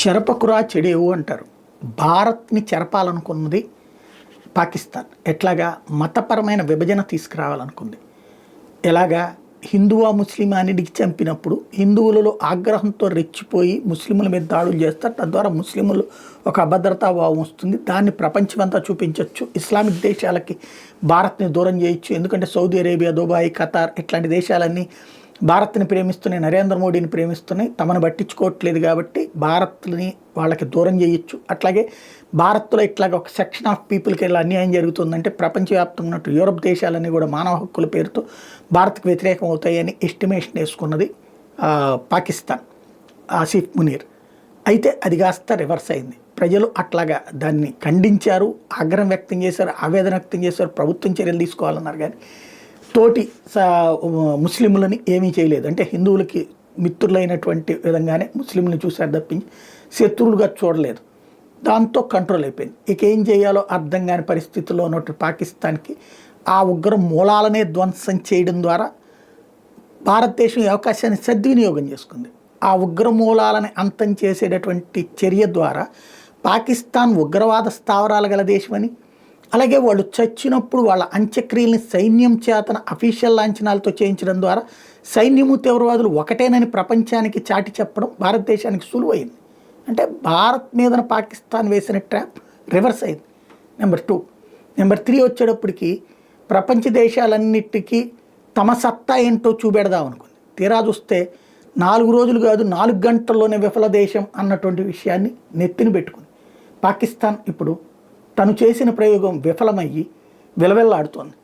చెరపకురా చెడేవు అంటారు. భారత్ని చెరపాలనుకున్నది పాకిస్తాన్. ఎట్లాగా మతపరమైన విభజన తీసుకురావాలనుకుంది. ఎలాగా హిందువా ముస్లిమా అన్నిటికి చంపినప్పుడు హిందువులలో ఆగ్రహంతో రెచ్చిపోయి ముస్లింల మీద దాడులు చేస్తారు. తద్వారా ముస్లింలు ఒక అభద్రతా భావం వస్తుంది. దాన్ని ప్రపంచమంతా చూపించవచ్చు. ఇస్లామిక్ దేశాలకి భారత్ని దూరం చేయొచ్చు. ఎందుకంటే సౌదీ అరేబియా, దుబాయ్, ఖతార్ ఇట్లాంటి దేశాలన్నీ భారత్ని ప్రేమిస్తున్నాయి, నరేంద్ర మోడీని ప్రేమిస్తున్నాయి. తమను పట్టించుకోవట్లేదు కాబట్టి భారత్ని వాళ్ళకి దూరం చేయొచ్చు. అట్లాగే భారత్లో ఇట్లాగ ఒక సెక్షన్ ఆఫ్ పీపుల్కి ఇలా అన్యాయం జరుగుతుందంటే ప్రపంచవ్యాప్తంగా ఉన్నట్టు యూరప్ దేశాలన్నీ కూడా మానవ హక్కుల పేరుతో భారత్కి వ్యతిరేకం అవుతాయని ఎస్టిమేషన్ వేసుకున్నది పాకిస్తాన్, ఆసిఫ్ మునీర్. అయితే అది కాస్త రివర్స్ అయింది. ప్రజలు అట్లాగా దాన్ని ఖండించారు, ఆగ్రహం వ్యక్తం చేశారు, ఆవేదన వ్యక్తం చేశారు, ప్రభుత్వం చర్యలు తీసుకోవాలన్నారు. కానీ తోటి ముస్లింలని ఏమీ చేయలేదు. అంటే హిందువులకి మిత్రులైనటువంటి విధంగానే ముస్లింలను చూశారు తప్పించి శత్రువులుగా చూడలేదు. దాంతో కంట్రోల్ అయిపోయింది. ఇక ఏం చేయాలో అర్థం కాని పరిస్థితుల్లో ఉన్నట్టు పాకిస్తాన్కి ఆ ఉగ్ర మూలాలనే ధ్వంసం చేయడం ద్వారా భారతదేశం ఈ అవకాశాన్ని సద్వినియోగం చేసుకుంది. ఆ ఉగ్ర మూలాలని అంతం చేసేటటువంటి చర్య ద్వారా పాకిస్తాన్ ఉగ్రవాద స్థావరాలు గల దేశమని, అలాగే వాళ్ళు చచ్చినప్పుడు వాళ్ళ అంత్యక్రియల్ని సైన్యం చేతన అఫీషియల్ లాంఛనాలతో చేయించడం ద్వారా సైన్యము తీవ్రవాదులు ఒకటేనని ప్రపంచానికి చాటి చెప్పడం భారతదేశానికి సులువైంది. అంటే భారత్ మీదన పాకిస్తాన్ వేసిన ట్రాప్ రివర్స్ అయింది. నెంబర్ 2. నెంబర్ 3 వచ్చేటప్పటికి ప్రపంచ దేశాలన్నిటికీ తమ సత్తా ఏంటో చూపెడదాం అనుకుంది. తీరా చూస్తే 4 రోజులు కాదు 4 గంటల్లోనే విఫల దేశం అన్నటువంటి విషయాన్ని నెత్తిన పెట్టుకుంది. పాకిస్తాన్ ఇప్పుడు తను చేసిన ప్రయోగం విఫలమయ్యి విలవిల్లాడుతోంది.